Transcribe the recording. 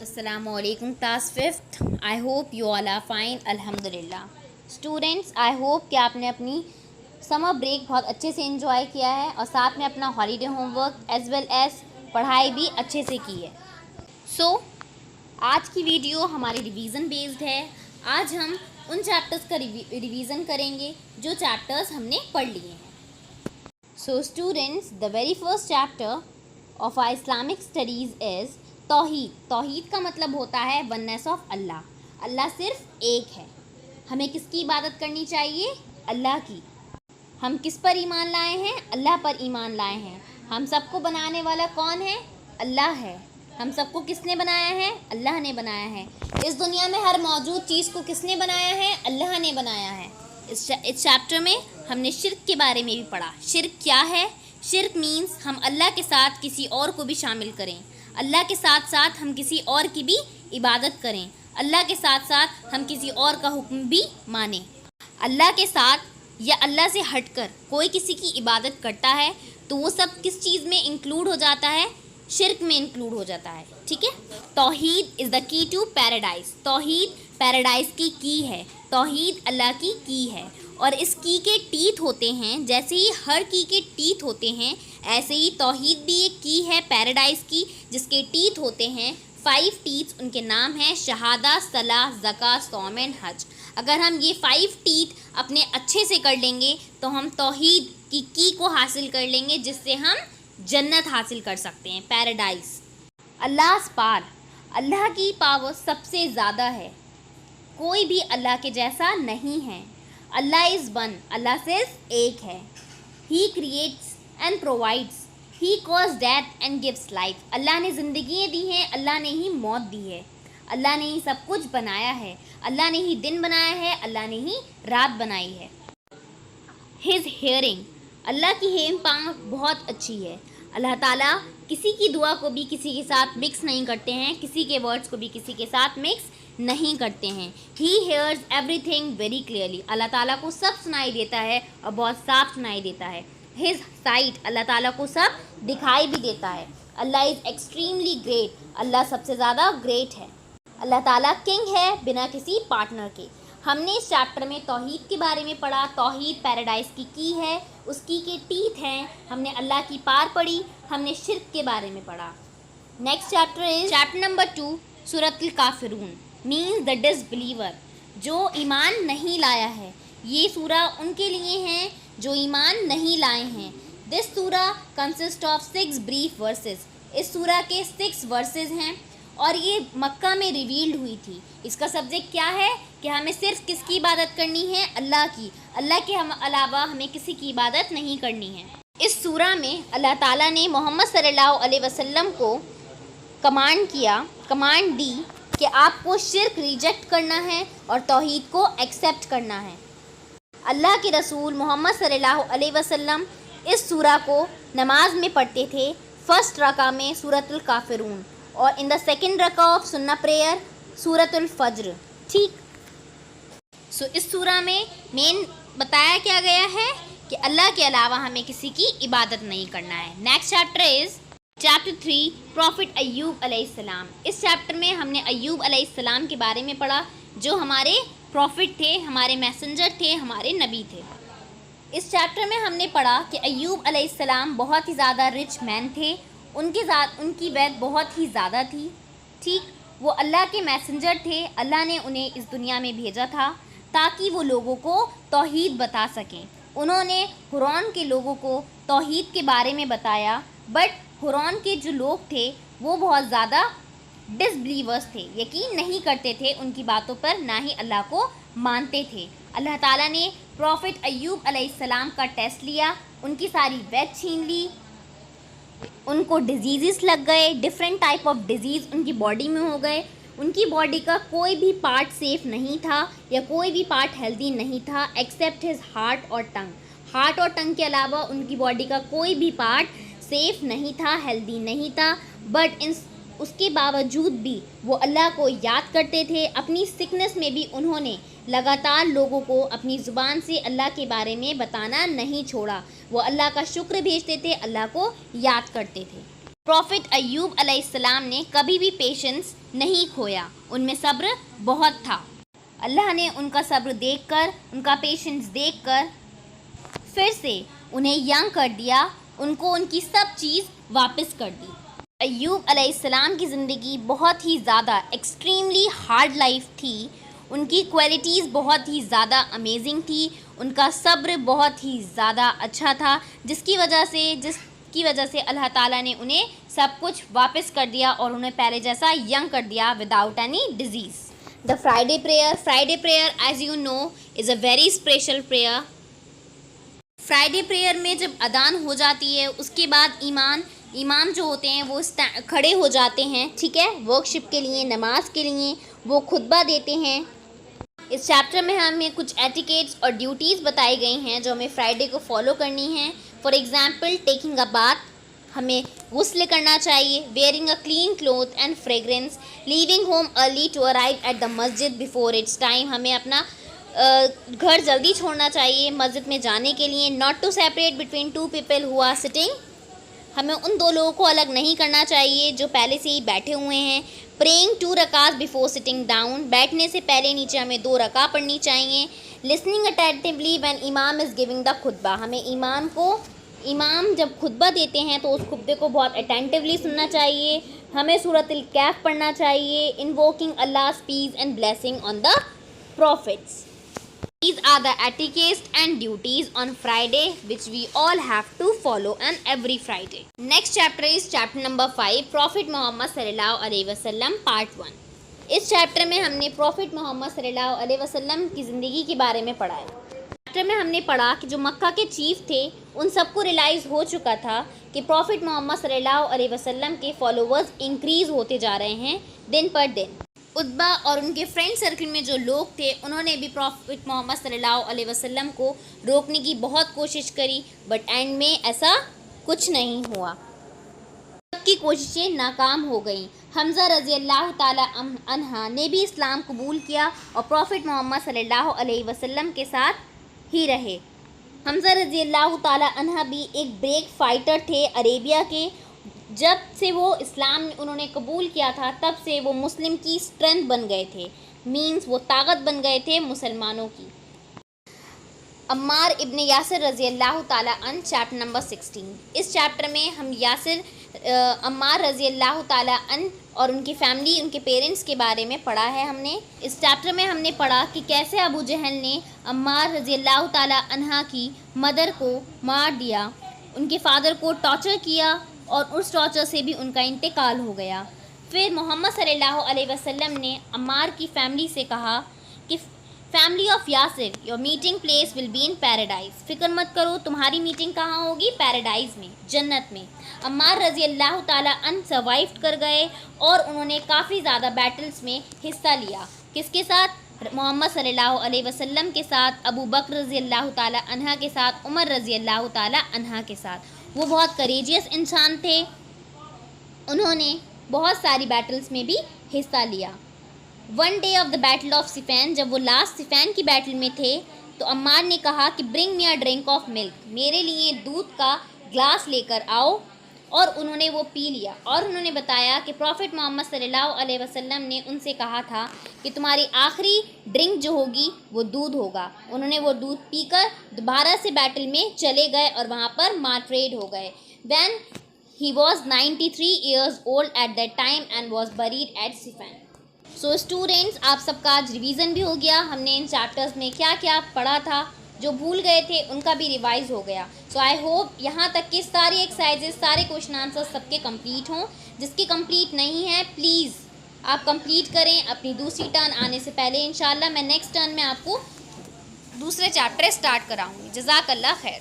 Assalamu alaikum class 5th. I hope you all are fine. Alhamdulillah. Students, I hope कि आपने अपनी summer break बहुत अच्छे से एंजॉय किया है और साथ में अपना holiday homework as well as पढ़ाई भी अच्छे से की है. आज की वीडियो हमारी रिवीजन बेस्ड है. आज हम उन चैप्टर्स का रिवीजन करेंगे जो चैप्टर्स हमने पढ़ लिए हैं. Students, the very first chapter of our Islamic studies is तौहीद. तौहीद का मतलब होता है वननेस ऑफ अल्लाह. अल्लाह सिर्फ एक है. हमें किसकी इबादत करनी चाहिए? अल्लाह की. हम किस पर ईमान लाए हैं? अल्लाह पर ईमान लाए हैं. हम सबको बनाने वाला कौन है? अल्लाह है. हम सबको किसने बनाया है? अल्लाह ने बनाया है. इस दुनिया में हर मौजूद चीज़ को किसने बनाया है? अल्लाह ने बनाया है. इस चैप्टर में हमने शिर्क के बारे में भी पढ़ा. शिर्क क्या है? शिर्क मीन्स हम अल्लाह के साथ किसी और को भी शामिल करें. अल्लाह के साथ साथ हम किसी और की भी इबादत करें. अल्लाह के साथ साथ हम किसी और का हुक्म भी मानें. अल्लाह के साथ या अल्लाह से हटकर कोई किसी की इबादत करता है तो वो सब किस चीज़ में इंक्लूड हो जाता है? शिर्क में इंक्लूड हो जाता है. ठीक है. तौहीद is the key to paradise. तौहीद पैराडाइज की है. तौहीद अल्लाह की है और इस की के टीथ होते हैं. जैसे ही हर की के टीथ होते हैं ऐसे ही तौहीद भी एक की है पैराडाइज की जिसके टीथ होते हैं 5 टीथ. उनके नाम हैं शहादा, सलाह, ज़कात, सौम एंड हज. अगर हम ये 5 टीथ अपने अच्छे से कर लेंगे तो हम तौहीद की को हासिल कर लेंगे जिससे हम जन्नत हासिल कर सकते हैं, पैराडाइज. अल्लाह पार. अल्लाह की पावर सबसे ज़्यादा है. कोई भी अल्लाह के जैसा नहीं है. अल्लाह इज़ वन. अल्लाह सिर्फ एक है. He creates and provides. He cause death and gives life. अल्लाह ने ज़िंदगी दी है. अल्लाह ने ही मौत दी है. अल्लाह ने ही सब कुछ बनाया है. अल्लाह ने ही दिन बनाया है. अल्लाह ने ही रात बनाई है. His hearing. अल्लाह की हेम पांव बहुत अच्छी है. अल्लाह ताला किसी की दुआ को भी किसी के साथ मिक्स नहीं करते हैं. किसी के वर्ड्स को भी किसी के साथ मिक्स नहीं करते हैं. ही हेयर्स एवरीथिंग वेरी क्लियरली. अल्लाह ताला को सब सुनाई देता है और बहुत साफ सुनाई देता है. His site. अल्लाह ताला को सब दिखाई भी देता है. अल्लाह इज़ एक्सट्रीमली ग्रेट. अल्लाह सबसे ज़्यादा ग्रेट है. अल्लाह ताला किंग है बिना किसी पार्टनर के. हमने इस चैप्टर में तौहीद के बारे में पढ़ा. तौहीद पैराडाइज की है. उसकी के टीथ हैं. हमने अल्लाह की पार पढ़ी. हमने शिर्क के बारे में पढ़ा. Next chapter is chapter number 2 सूरतुल काफिरून मीन्स द डिसबिलीवर. जो ईमान नहीं लाया है. ये सूरा उनके लिए हैं जो ईमान नहीं लाए हैं. दिस सूरा कंसिस्ट ऑफ 6 ब्रीफ वर्सेस. इस सूरा के 6 वर्सेस हैं और ये मक्का में रिवील्ड हुई थी. इसका सब्जेक्ट क्या है कि हमें सिर्फ किसकी इबादत करनी है? अल्लाह की. अल्लाह के अलावा हमें किसी की इबादत नहीं करनी है. इस सूरा में अल्लाह ताला ने मोहम्मद सल्लल्लाहु अलैहि वसल्लम को कमांड दी कि आपको शिर्क रिजेक्ट करना है और तौहीद को एक्सेप्ट करना है. अल्लाह के रसूल मोहम्मद सल्लल्लाहु अलैहि वसल्लम इस सूरा को नमाज में पढ़ते थे. फर्स्ट रका में सूरतुल काफिरून और इन द सेकंड रका ऑफ सुन्ना प्रेयर सूरतुल फज्र. ठीक. इस सूरा में मेन बताया क्या गया है कि अल्लाह के अलावा हमें किसी की इबादत नहीं करना है. Next chapter is chapter 3 prophet अय्यूब अलैहिस्सलाम. इस चैप्टर में हमने अय्यूब अलैहिस्सलाम के बारे में पढ़ा जो हमारे प्रॉफिट थे, हमारे मैसेंजर थे, हमारे नबी थे. इस चैप्टर में हमने पढ़ा कि अय्यूब अलैहिस्सलाम बहुत ही ज़्यादा रिच मैन थे. उनकी वेल्थ बहुत ही ज़्यादा थी. ठीक. वो अल्लाह के मैसेंजर थे. अल्लाह ने उन्हें इस दुनिया में भेजा था ताकि वो लोगों को तौहीद बता सकें. उन्होंने हुरौन के लोगों को तौहीद के बारे में बताया. बट हुरौन के जो लोग थे वो बहुत ज़्यादा डिसबिलीवर्स थे. यकीन नहीं करते थे उनकी बातों पर, ना ही अल्लाह को मानते थे. अल्लाह ताला ने प्रॉफिट अय्यूब अलैहिस्सलाम का टेस्ट लिया. उनकी सारी वेल्थ छीन ली. उनको डिजीज़ लग गए. डिफरेंट टाइप ऑफ डिजीज़ उनकी बॉडी में हो गए. उनकी बॉडी का कोई भी पार्ट सेफ़ नहीं था या कोई भी पार्ट हेल्दी नहीं था एक्सेप्ट हिज हार्ट और टंग. हार्ट और टंग के अलावा उनकी बॉडी का कोई भी पार्ट सेफ़ नहीं था, हेल्दी नहीं था. बट उसके बावजूद भी वो अल्लाह को याद करते थे. अपनी सिकनेस में भी उन्होंने लगातार लोगों को अपनी ज़ुबान से अल्लाह के बारे में बताना नहीं छोड़ा. वो अल्लाह का शुक्र भेजते थे, अल्लाह को याद करते थे. پروفٹ ایوب علیہ السلام نے کبھی بھی پیشنس نہیں کھویا، ان میں صبر بہت تھا۔ اللہ نے ان کا صبر دیکھ کر، ان کا پیشنس دیکھ کر پھر سے انہیں ینگ کر دیا، ان کو ان کی سب چیز واپس کر دی۔ ایوب علیہ السلام کی زندگی بہت ہی زیادہ ایکسٹریملی ہارڈ لائف تھی، ان کی کوالٹیز بہت ہی زیادہ امیزنگ تھی، ان کا صبر بہت ہی زیادہ اچھا تھا، جس کی وجہ سے اللہ تعالیٰ نے انہیں سب کچھ واپس کر دیا اور انہیں پہلے جیسا ینگ کر دیا without any disease. The Friday prayer as you know is a very special prayer. Friday prayer میں جب اذان ہو جاتی ہے اس کے بعد امام جو ہوتے ہیں وہ کھڑے ہو جاتے ہیں، ٹھیک ہے، ورکشپ کے لیے، نماز کے لیے وہ خطبہ دیتے ہیں۔ اس چیپٹر میں ہمیں کچھ ایٹیکیٹس اور ڈیوٹیز بتائی گئی ہیں جو ہمیں فرائیڈے کو فالو کرنی ہیں۔ For example taking a bath, ہمیں غسل کرنا چاہیے، wearing a clean cloth and fragrance, leaving home early to arrive at the مسجد بیفور اٹس ٹائم، ہمیں اپنا گھر جلدی چھوڑنا چاہیے مسجد میں جانے کے لیے۔ Not to separate between two people who are sitting, ہمیں ان دو لوگوں کو الگ نہیں کرنا چاہیے جو پہلے سے ہی بیٹھے ہوئے ہیں۔ پریئنگ 2 رکعات بیفور سٹنگ ڈاؤن، بیٹھنے سے پہلے نیچے ہمیں 2 رکعت پڑھنی چاہیے۔ لسننگ اٹینٹیولی وین امام از گیونگ دا خطبہ، ہمیں امام جب خطبہ دیتے ہیں تو اس خطبے کو بہت اٹینٹیولی سننا چاہیے۔ ہمیں سورۃ الکہف پڑھنا چاہیے۔ انووکنگ Allah's peace and blessing on the prophets. These are the etiquettes and duties on Friday which we all have to follow on every Friday. Next chapter is chapter number 5, Prophet Muhammad sallallahu alaihi wasallam part 1. Us chapter میں ہم نے profit محمد صلی اللہ علیہ وسلم کی زندگی کے بارے میں پڑھا ہے۔ چیپٹر میں ہم نے پڑھا کہ جو مکہ کے چیف تھے ان سب کو ریلائز ہو چکا تھا کہ پروفٹ محمد صلی اللہ علیہ وسلم کے فالوورز انکریز ہوتے جا رہے ہیں دن پر دن۔ عتبہ اور ان کے فرینڈ سرکل میں جو لوگ تھے انہوں نے بھی پروفٹ محمد صلی اللہ علیہ وسلم کو روکنے کی بہت کوشش کری، بٹ اینڈ میں ایسا کچھ نہیں ہوا، سب کی کوششیں ناکام ہو گئیں۔ حمزہ رضی اللہ تعالی عنہ نے بھی اسلام قبول کیا اور پروفٹ محمد صلی اللہ علیہ وسلم کے ساتھ ہی رہے۔ حمزہ رضی اللہ تعالی عنہ بھی ایک بریک فائٹر تھے عربیہ کے، جب سے وہ اسلام انہوں نے قبول کیا تھا تب سے وہ مسلم کی اسٹرینتھ بن گئے تھے، مینس وہ طاقت بن گئے تھے مسلمانوں کی۔ عمار ابن یاسر رضی اللہ تعالیٰ عنہ چیپٹر نمبر 16، اس چیپٹر میں ہم عمار رضی اللہ تعالیٰ عنہ اور ان کی فیملی، ان کے پیرنٹس کے بارے میں پڑھا ہے ہم نے۔ اس چیپٹر میں ہم نے پڑھا کہ کیسے ابو جہل نے عمار رضی اللہ تعالیٰ عنہ کی مدر کو مار دیا، ان کے فادر کو ٹارچر کیا اور اس ٹارچر سے بھی ان کا انتقال ہو گیا۔ پھر محمد صلی اللہ علیہ وسلم نے عمار کی فیملی سے کہا کہ family of Yasir your meeting place will be in paradise, فکر مت کرو تمہاری میٹنگ کہاں ہوگی؟ پیراڈائز میں، جنت میں۔ عمار رضی اللہ تعالیٰ عنہ سروائیو کر گئے اور انہوں نے کافی زیادہ بیٹلز میں حصہ لیا۔ کس کے ساتھ؟ محمد صلی اللہ علیہ وسلم کے ساتھ، ابو بکر رضی اللہ تعالیٰ عنہ کے ساتھ، عمر رضی اللہ تعالیٰ عنہ کے ساتھ۔ وہ بہت کریجیس انسان تھے، انہوں نے بہت ساری بیٹلز میں بھی حصہ لیا۔ One day of the battle of Siffin, جب وہ لاسٹ صفین کی بیٹل میں تھے تو عمار نے کہا کہ برنگ می اے ڈرنک آف ملک، میرے لیے دودھ کا گلاس لے کر آؤ، اور انہوں نے وہ پی لیا۔ اور انہوں نے بتایا کہ پروفٹ محمد صلی اللہ علیہ وسلم نے ان سے کہا تھا کہ تمہاری آخری ڈرنک جو ہوگی وہ دودھ ہوگا۔ انہوں نے وہ دودھ پی کر دوبارہ سے بیٹل میں چلے گئے اور وہاں پر مارٹریڈ ہو گئے۔ When he was 93 years old at that time and was bred at Siffin. So students, آپ سب کا آج ریویژن بھی ہو گیا، ہم نے ان چیپٹرز میں کیا کیا پڑھا تھا، جو بھول گئے تھے ان کا بھی ریوائز ہو گیا۔ سو آئی ہوپ یہاں تک کہ ساری ایکسرسائزز، سارے کویشچن آنسر سب کے کمپلیٹ ہوں۔ جس کی کمپلیٹ نہیں ہے پلیز آپ کمپلیٹ کریں اپنی دوسری ٹرن آنے سے پہلے۔ انشاءاللہ میں نیکسٹ ٹرن میں آپ کو دوسرے چیپٹر اسٹارٹ کراؤں گی۔ جزاک اللہ خیر۔